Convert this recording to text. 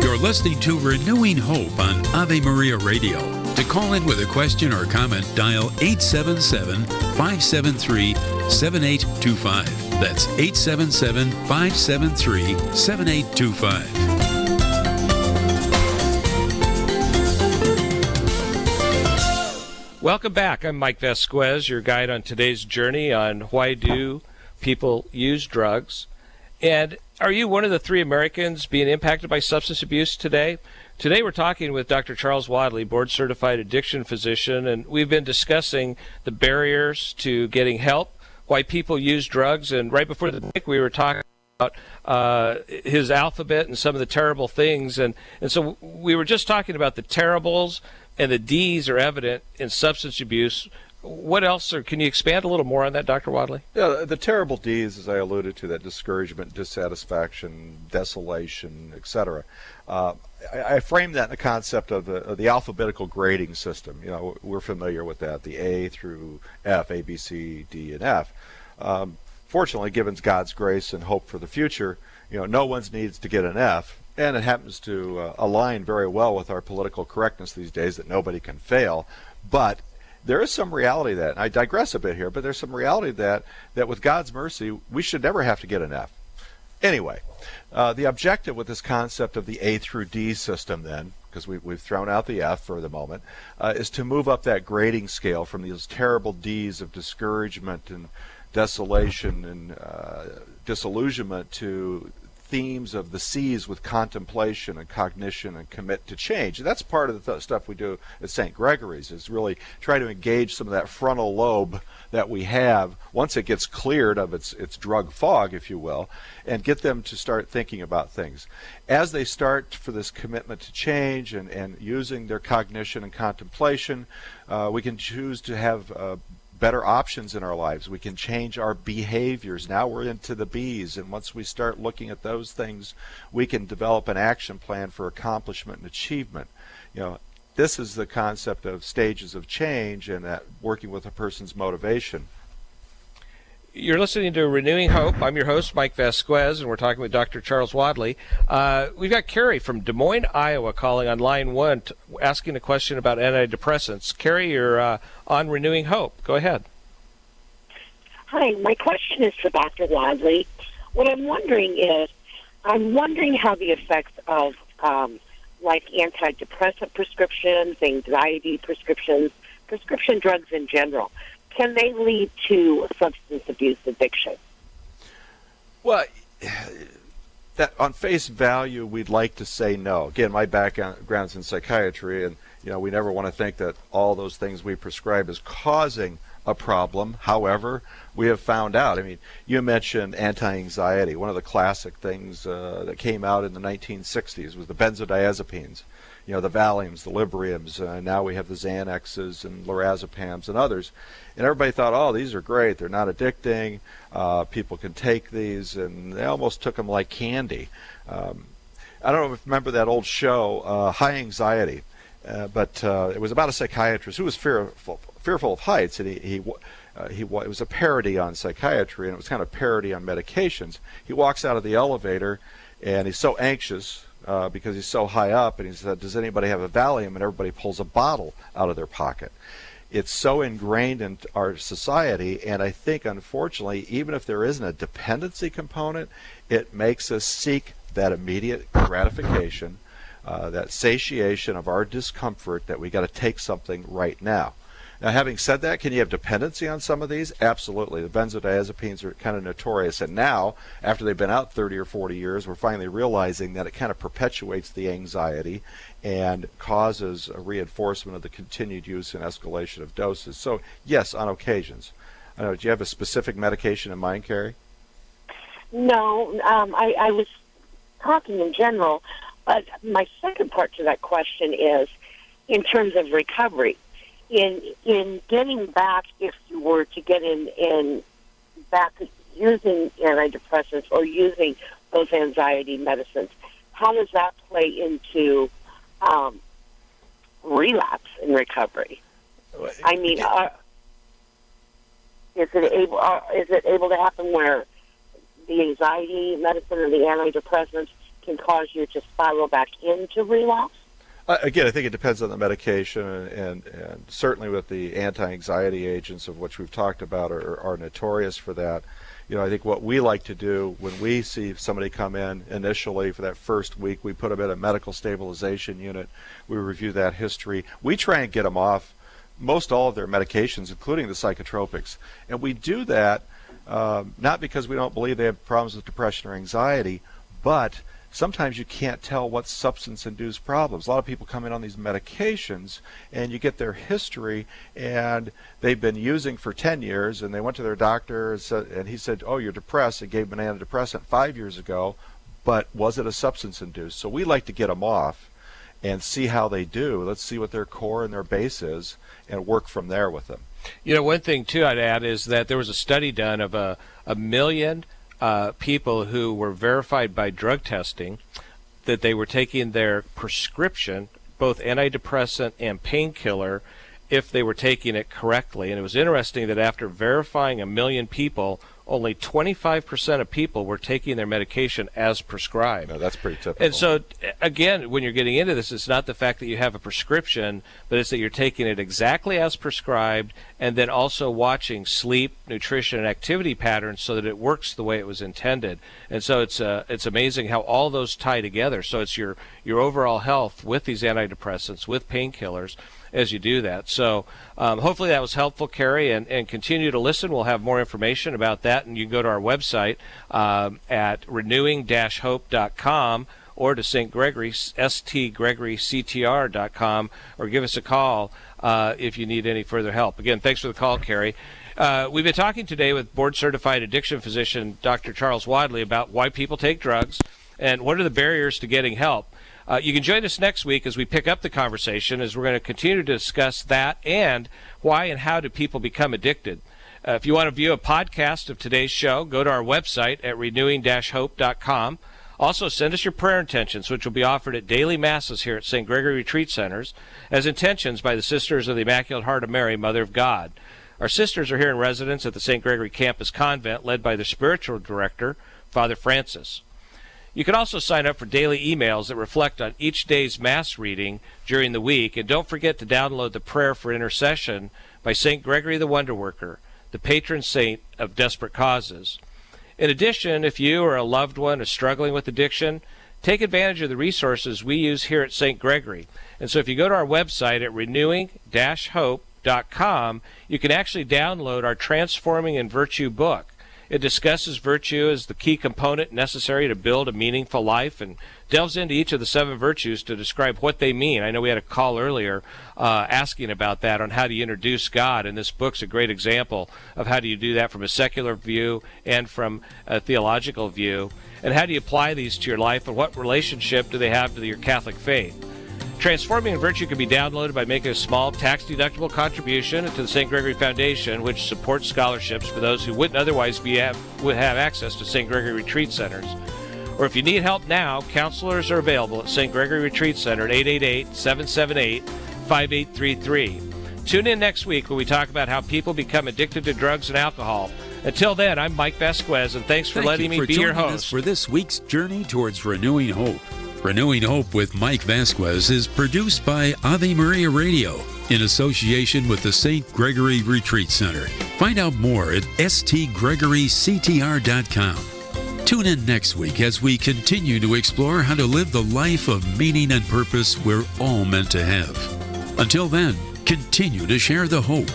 You're listening to Renewing Hope on Ave Maria Radio. To call in with a question or comment, dial 877-573-7825. That's 877-573-7825. Welcome back. I'm Mike Vasquez, your guide on today's journey on why do people use drugs. And are you one of the 3 Americans being impacted by substance abuse today? Today we're talking with Dr. Charles Wadley, board-certified addiction physician, and we've been discussing the barriers to getting help, why people use drugs, and right before the break we were talking about his alphabet and some of the terrible things, and so we were just talking about the terribles, and the D's are evident in substance abuse. What else, or can you expand a little more on that, Dr. Wadley? Yeah, the terrible D's, as I alluded to, that discouragement, dissatisfaction, desolation, etc. I framed that in the concept of the alphabetical grading system. You know, we're familiar with that, the A through F, A, B, C, D, and F. Fortunately, given God's grace and hope for the future, you know, no one needs to get an F, and it happens to align very well with our political correctness these days that nobody can fail. But there is some reality that, and I digress a bit here, but there's some reality that with God's mercy, we should never have to get an F. Anyway, the objective with this concept of the A through D system then, because we've thrown out the F for the moment, is to move up that grading scale from these terrible D's of discouragement and desolation and disillusionment to themes of the C's with contemplation and cognition and commit to change. And that's part of the stuff we do at St. Gregory's, is really try to engage some of that frontal lobe that we have once it gets cleared of its drug fog, if you will, and get them to start thinking about things. As they start for this commitment to change and using their cognition and contemplation, we can choose to have better options in our lives. We can change our behaviors. Now we're into the B's, and once we start looking at those things, we can develop an action plan for accomplishment and achievement. You know, this is the concept of stages of change and that working with a person's motivation. You're listening to Renewing Hope. I'm your host, Mike Vasquez, and we're talking with Dr. Charles Wadley. We've got Carrie from Des Moines, Iowa, calling on line 1, asking a question about antidepressants. Carrie, you're on Renewing Hope. Go ahead. Hi, my question is for Dr. Wadley. What I'm wondering is, how the effects of like antidepressant prescriptions, anxiety prescriptions, prescription drugs in general, can they lead to substance abuse addiction? Well, that on face value, we'd like to say no. Again, my background's in psychiatry, and you know, we never want to think that all those things we prescribe is causing a problem. However, we have found out. I mean, you mentioned anti-anxiety. One of the classic things that came out in the 1960s was the benzodiazepines. You know, the Valiums, the Libriums, now we have the Xanaxes and lorazepams and others. And everybody thought, oh, these are great. They're not addicting. People can take these, and they almost took them like candy. I don't know if you remember that old show, High Anxiety, but it was about a psychiatrist who was fearful of heights, and it was a parody on psychiatry, and it was kind of a parody on medications. He walks out of the elevator, and he's so anxious because he's so high up, and he said, does anybody have a Valium? And everybody pulls a bottle out of their pocket. It's so ingrained in our society, and I think, unfortunately, even if there isn't a dependency component, it makes us seek that immediate gratification, that satiation of our discomfort that we got to take something right now. Now, having said that, can you have dependency on some of these? Absolutely. The benzodiazepines are kind of notorious, and now, after they've been out 30 or 40 years, we're finally realizing that it kind of perpetuates the anxiety and causes a reinforcement of the continued use and escalation of doses. So, yes, on occasions. I know, do you have a specific medication in mind, Carrie? No, I was talking in general, but my second part to that question is in terms of recovery. In getting back, if you were to get in back using antidepressants or using those anxiety medicines, how does that play into relapse in recovery? I mean, is it able to happen where the anxiety medicine and the antidepressants can cause you to spiral back into relapse? Again, I think it depends on the medication, and certainly with the anti-anxiety agents, of which we've talked about, are notorious for that. I think what we like to do when we see somebody come in initially for that first week, we put them in a medical stabilization unit. We review that history. We try and get them off most all of their medications, including the psychotropics. And we do that not because we don't believe they have problems with depression or anxiety, but sometimes you can't tell what's substance-induced problems. A lot of people come in on these medications, and you get their history, and they've been using for 10 years, and they went to their doctor, and he said, oh, you're depressed, and gave them an antidepressant 5 years ago, but was it a substance-induced? So we like to get them off and see how they do. Let's see what their core and their base is, and work from there with them. One thing, too, I'd add is that there was a study done of a million people who were verified by drug testing that they were taking their prescription, both antidepressant and painkiller, if they were taking it correctly. And it was interesting that after verifying 1 million people, only 25% of people were taking their medication as prescribed. No, that's pretty typical. And so, again, when you're getting into this, it's not the fact that you have a prescription, but it's that you're taking it exactly as prescribed, and then also watching sleep, nutrition, and activity patterns so that it works the way it was intended. And so it's amazing how all those tie together. So it's your overall health with these antidepressants, with painkillers, as you do that. So hopefully that was helpful, Carrie, and continue to listen. We'll have more information about that, and you can go to our website at renewing-hope.com or to St. Gregory, stgregoryctr.com, or give us a call if you need any further help. Again, thanks for the call, Carrie. We've been talking today with board-certified addiction physician Dr. Charles Wadley about why people take drugs and what are the barriers to getting help. You can join us next week as we pick up the conversation, as we're going to continue to discuss that and why and how do people become addicted. If you want to view a podcast of today's show, go to our website at renewing-hope.com. Also, send us your prayer intentions, which will be offered at daily masses here at St. Gregory Retreat Centers as intentions by the Sisters of the Immaculate Heart of Mary, Mother of God. Our sisters are here in residence at the St. Gregory Campus Convent, led by their spiritual director, Father Francis. You can also sign up for daily emails that reflect on each day's Mass reading during the week. And don't forget to download the Prayer for Intercession by St. Gregory the Wonder Worker, the patron saint of desperate causes. In addition, if you or a loved one is struggling with addiction, take advantage of the resources we use here at St. Gregory. And so if you go to our website at renewing-hope.com, you can actually download our Transforming in Virtue book. It discusses virtue as the key component necessary to build a meaningful life and delves into each of the 7 virtues to describe what they mean. I know we had a call earlier asking about that, on how do you introduce God, and this book's a great example of how do you do that from a secular view and from a theological view, and how do you apply these to your life, and what relationship do they have to your Catholic faith. Transforming in Virtue can be downloaded by making a small tax-deductible contribution to the St. Gregory Foundation, which supports scholarships for those who wouldn't otherwise would have access to St. Gregory Retreat Centers. Or if you need help now, counselors are available at St. Gregory Retreat Center at 888-778-5833. Tune in next week when we talk about how people become addicted to drugs and alcohol. Until then, I'm Mike Vasquez, and thanks for letting me be your host. Us for this week's journey towards renewing hope. Renewing Hope with Mike Vasquez is produced by Ave Maria Radio in association with the St. Gregory Retreat Center. Find out more at stgregoryctr.com. Tune in next week as we continue to explore how to live the life of meaning and purpose we're all meant to have. Until then, continue to share the hope.